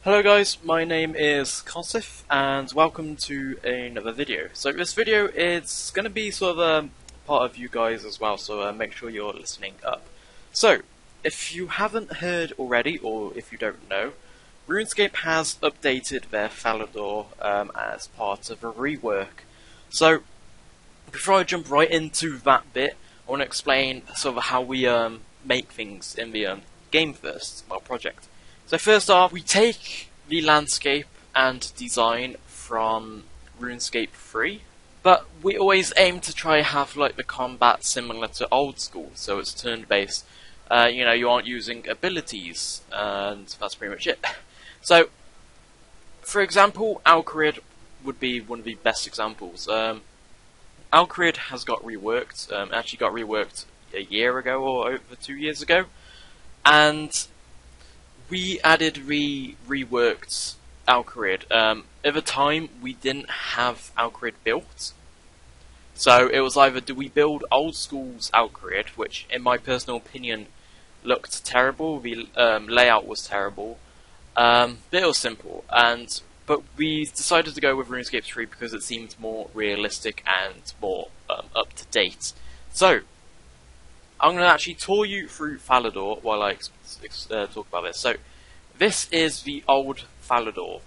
Hello guys, my name is Kosif and welcome to another video. So this video is going to be sort of a part of you guys as well, so make sure you're listening up. So, if you haven't heard already, or if you don't know, Runescape has updated their Falador as part of a rework. So, before I jump right into that bit, I want to explain sort of how we make things in the game first, well, project. So first off, we take the landscape and design from RuneScape 3, but we always aim to try have like the combat similar to old school, so it's turn-based. You know, you aren't using abilities, and that's pretty much it. So, for example, Alcarid would be one of the best examples. Alcarid has got reworked, actually got reworked a year ago or over 2 years ago, and we added reworked Alcarid. At the time, we didn't have Alcarid built, so it was either do we build old school's Alcarid, which in my personal opinion looked terrible, the layout was terrible, but it was simple, but we decided to go with RuneScape 3 because it seemed more realistic and more up to date. So, I'm going to actually tour you through Falador while I talk about this. So, this is the old Falador,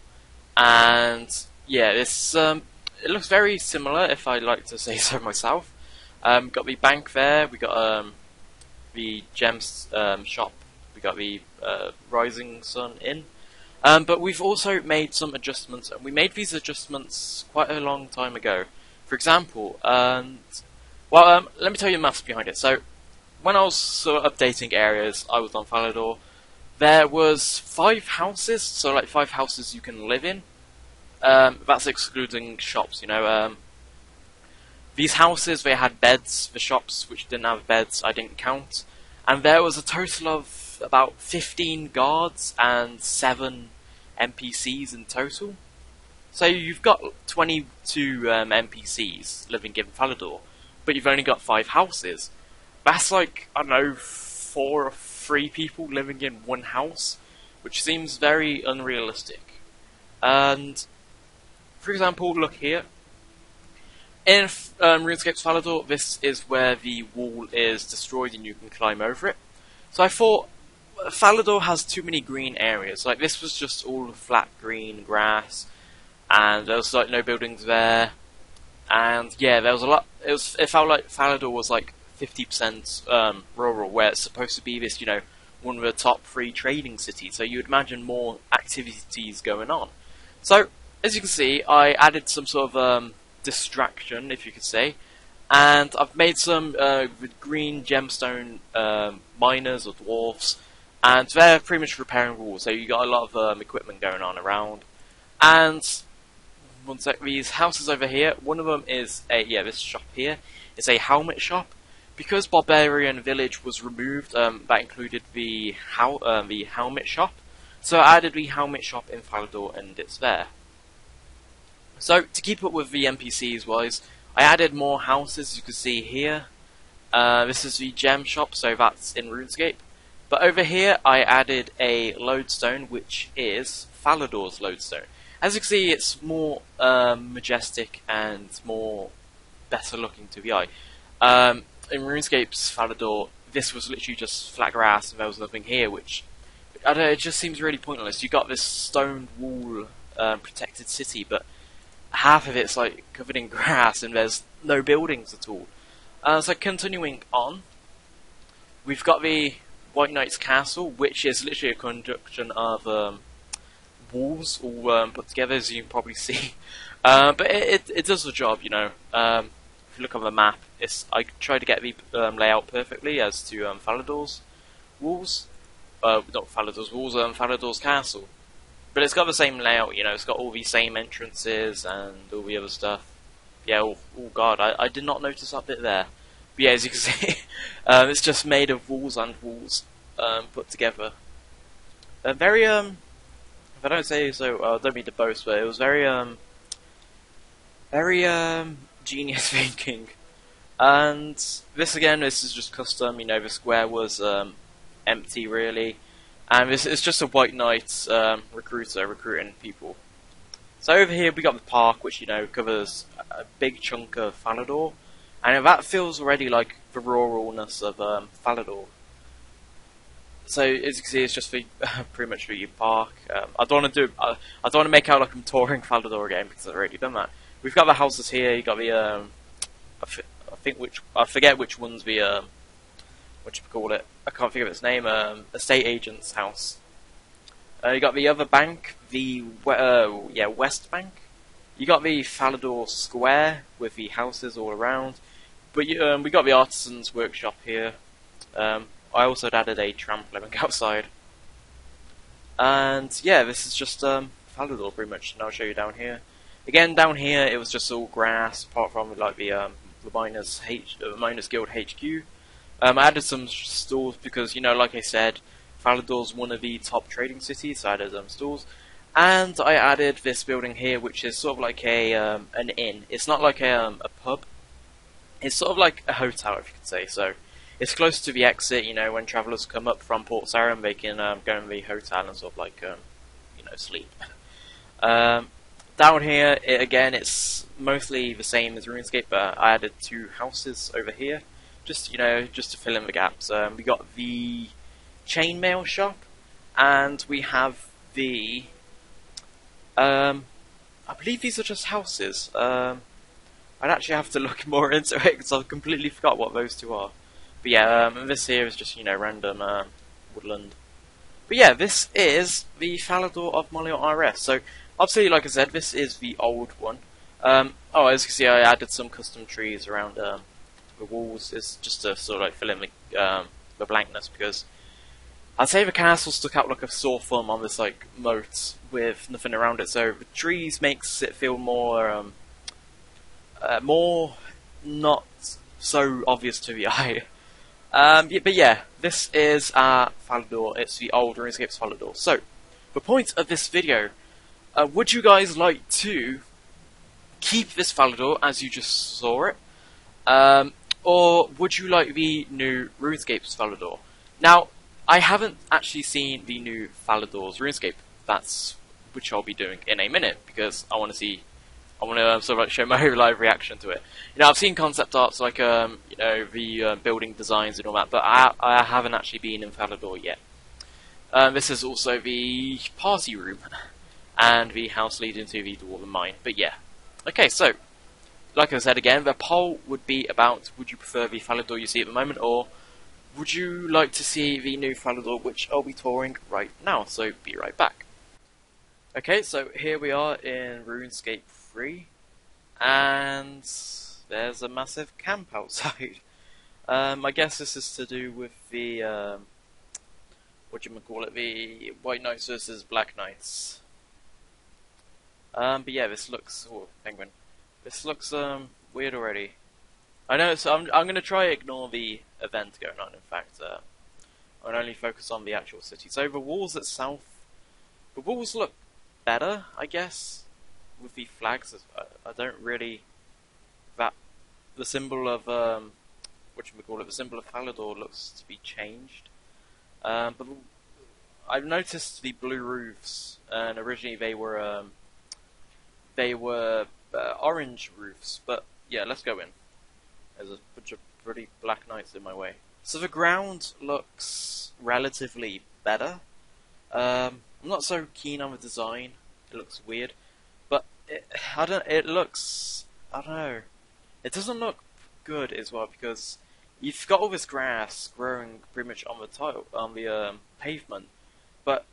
and yeah, this it looks very similar, if I like to say so myself. Got the bank there, we got the gems shop, we got the Rising Sun Inn, but we've also made some adjustments, and we made these adjustments quite a long time ago. For example, let me tell you the maths behind it. So, when I was sort of updating areas, I was on Falador. There was 5 houses, so like 5 houses you can live in. That's excluding shops, you know. These houses, they had beds. The shops which didn't have beds, I didn't count. And there was a total of about 15 guards and 7 NPCs in total. So you've got 22 NPCs living in Falador, but you've only got 5 houses. That's like, I don't know, 4 or 3 people living in one house, which seems very unrealistic. And, for example, look here. In RuneScape's Falador, this is where the wall is destroyed and you can climb over it. So I thought, Falador has too many green areas. Like, this was just all flat green grass, and there was like no buildings there. And yeah, there was a lot. It felt like Falador was like 50% rural, where it's supposed to be this, you know, one of the top 3 trading cities, so you'd imagine more activities going on. So, as you can see, I added some sort of distraction, if you could say, and I've made some green gemstone miners or dwarfs, and they're pretty much repairing walls, so you got a lot of equipment going on around. And, one sec, these houses over here, one of them is this shop here, is a helmet shop. Because Barbarian Village was removed, that included the helmet shop. So I added the helmet shop in Falador, and it's there. So to keep up with the NPCs wise, I added more houses, as you can see here. This is the gem shop, so that's in RuneScape. But over here, I added a lodestone, which is Falador's lodestone. As you can see, it's more majestic and more better looking to the eye. In RuneScape's Falador, this was literally just flat grass and there was nothing here, which, I don't know, it just seems really pointless. You got this stone wall protected city, but half of it's like covered in grass and there's no buildings at all. So continuing on, we've got the White Knight's Castle, which is literally a conjunction of walls all put together, as you can probably see. But it does the job, you know. If you look on the map, I tried to get the layout perfectly as to Falador's walls. Not Falador's walls, Falador's castle. But it's got the same layout, you know, it's got all the same entrances and all the other stuff. Yeah, oh god, I did not notice that bit there. But yeah, as you can see, it's just made of walls and walls put together. Very, if I don't say so, I don't mean to boast, but it was very genius thinking. And this again, this is just custom, you know, the square was empty really. and it's just a white knight recruiter recruiting people. So over here we got the park, which covers a big chunk of Falador, and that feels already like the ruralness of Falador. So as you can see, it's just pretty much for your park. I don't want to make out like I'm touring Falador again because I've already done that. We've got the houses here. You got the I forget which one's the what you call it. I can't think of its name. Estate agent's house. You got the other bank, the West Bank. You got the Falador Square with the houses all around. But we got the artisan's workshop here. I also added a tramp living outside. And yeah, this is just Falador pretty much. And I'll show you down here. Again, down here it was just all grass, apart from like the Miners Guild HQ. I added some stalls because like I said, Falador's one of the top trading cities, so I added stalls. And I added this building here, which is sort of like an inn. It's not like a pub. It's sort of like a hotel, if you could say. So it's close to the exit. When travellers come up from Port Sarum, they can go in the hotel and sort of like sleep. Down here, it's mostly the same as RuneScape, but I added 2 houses over here, just to fill in the gaps. We got the chainmail shop, and we have the I believe these are just houses. I'd actually have to look more into it because I completely forgot what those 2 are. But yeah, this here is just random woodland. But yeah, this is the Falador of Molior RS. So obviously, like I said, this is the old one. As you can see, I added some custom trees around the walls. It's just to sort of like fill in the blankness, because I'd say the castle stuck out like a sore thumb on this like moat with nothing around it. So the trees makes it feel more not so obvious to the eye. But yeah, this is Falador. It's the old RuneScape's Falador. So the point of this video, would you guys like to keep this Falador as you just saw it, or would you like the new RuneScape's Falador? Now, I haven't actually seen the new Falador's RuneScape. That's which I'll be doing in a minute, because I want to see. I want to sort of like show my live reaction to it. I've seen concept arts like the building designs and all that, but I haven't actually been in Falador yet. This is also the party room and the house leading to the Dwarven Mine. But yeah, okay. So, like I said again, the poll would be about: would you prefer the Falador you see at the moment, or would you like to see the new Falador, which I'll be touring right now? So be right back. Okay, so here we are in RuneScape 3, and there's a massive camp outside. I guess this is to do with the the White Knights versus Black Knights. But yeah, this looks penguin. This looks weird already. I know, so I'm gonna try ignore the event going on. In fact, I'll only focus on the actual city. So the walls itself, the walls look better, I guess, with the flags. I don't really the symbol of the symbol of Falador looks to be changed. But I've noticed the blue roofs, and originally they were orange roofs. But yeah, let's go in. There's a bunch of pretty black knights in my way. So the ground looks relatively better. I'm not so keen on the design. It looks weird, but it doesn't look good as well, because you've got all this grass growing pretty much on the pavement, but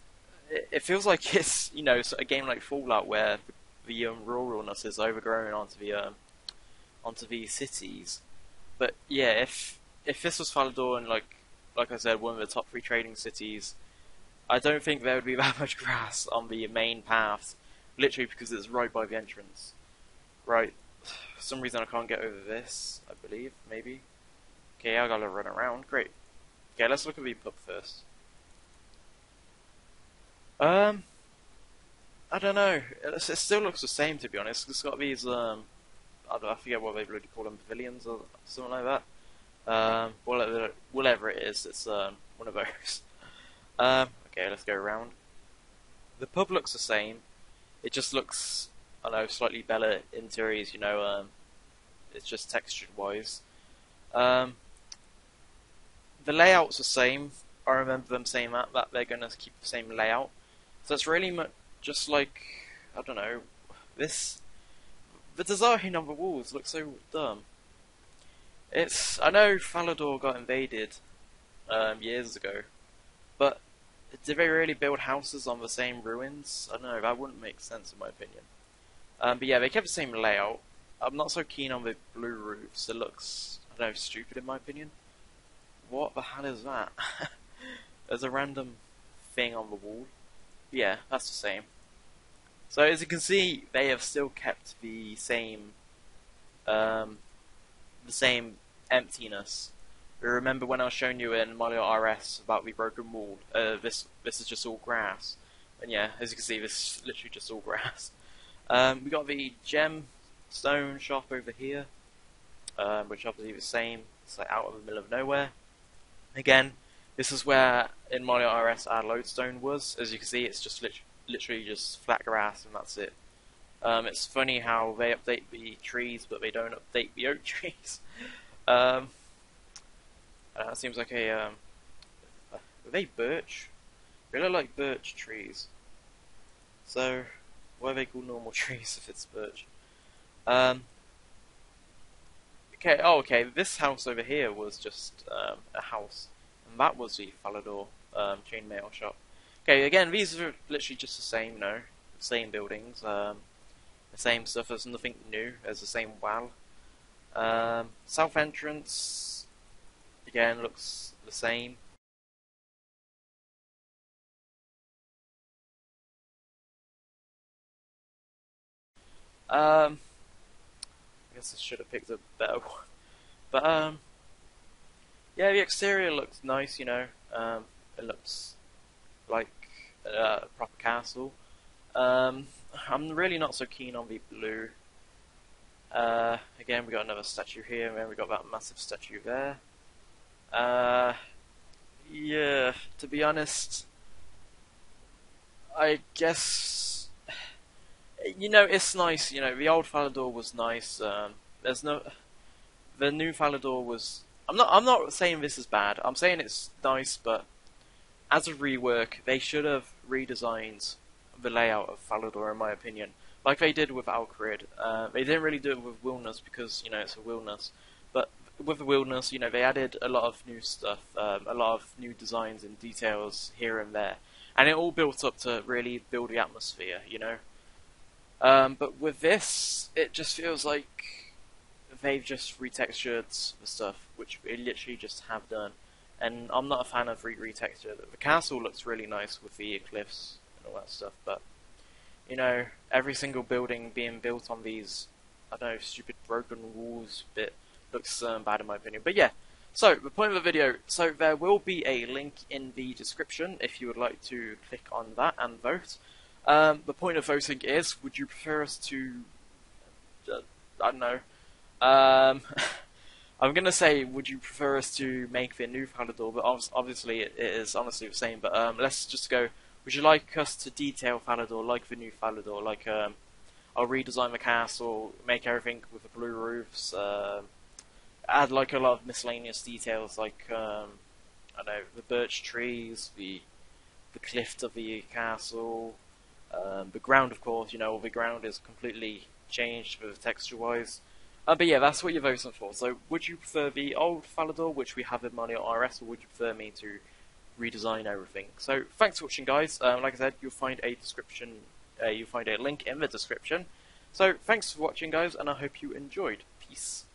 it feels like it's a game like Fallout where the ruralness is overgrown onto the cities. But yeah, if this was Falador and like I said, one of the top 3 trading cities, I don't think there would be that much grass on the main paths, literally because it's right by the entrance. Right, for some reason I can't get over this, I believe, maybe. Okay, I gotta run around, great. Okay, let's look at the pub first. I don't know, it still looks the same, to be honest. It's got these, I forget what they really call them, pavilions or something like that. Whatever it is, it's one of those. Okay, let's go around. The pub looks the same. It just looks, I don't know, slightly better interiors, you know, it's just textured wise. The layout's the same. I remember them saying that they're going to keep the same layout. So it's really just like, I don't know, the design on the walls looks so dumb. I know Falador got invaded years ago, but did they really build houses on the same ruins? I don't know, that wouldn't make sense in my opinion. But yeah, they kept the same layout. I'm not so keen on the blue roofs. It looks, I don't know, stupid in my opinion. What the hell is that? There's a random thing on the wall. Yeah, that's the same. So as you can see, they have still kept the same emptiness. Remember when I was showing you in Molior RS about the broken wall? This is just all grass, and yeah, as you can see, this is literally just all grass. We got the gemstone shop over here, which obviously the same. It's like out of the middle of nowhere. Again, this is where in Molior RS our lodestone was. As you can see, it's just literally just flat grass, and that's it. It's funny how they update the trees, but they don't update the oak trees. It seems like are they birch? They look like birch trees. So, why are they called normal trees if it's birch? Okay, this house over here was just a house, and that was the Falador chainmail shop. Okay, again, these are literally just the same, you know, the same buildings, the same stuff. There's nothing new. There's the same wall. South entrance, again, looks the same. I guess I should have picked a better one. But, yeah, the exterior looks nice, you know. It looks like a proper castle. I'm really not so keen on the blue. Again, we got another statue here, and then we got that massive statue there. Yeah, to be honest, I guess, you know, it's nice. You know, the old Falador was nice. The new Falador was. I'm not saying this is bad. I'm saying it's nice, but as a rework, they should have redesigned the layout of Falador, in my opinion, like they did with Alcarid. They didn't really do it with Wilderness because, you know, it's a wilderness. But with the wilderness, you know, they added a lot of new stuff, a lot of new designs and details here and there, and it all built up to really build the atmosphere, you know. But with this, it just feels like they've just retextured the stuff, which they literally just have done. And I'm not a fan of retexture. The castle looks really nice with the cliffs and all that stuff, but you know, every single building being built on these, I don't know, stupid broken walls bit looks bad in my opinion. But yeah, so the point of the video, so there will be a link in the description if you would like to click on that and vote. The point of voting is, would you prefer us to, I don't know, I'm gonna say, would you prefer us to make the new Falador, but obviously it is honestly the same, but let's just go, would you like us to detail Falador like the new Falador, like I'll redesign the castle, make everything with the blue roofs, add like a lot of miscellaneous details, like I don't know, the birch trees, the cliff of the castle, the ground, of course, you know, the ground is completely changed for texture-wise. But yeah, that's what you're voting for. So, would you prefer the old Falador, which we have in Molior RS, or would you prefer me to redesign everything? So, thanks for watching, guys. Like I said, you'll find a link in the description. So, thanks for watching, guys, and I hope you enjoyed. Peace.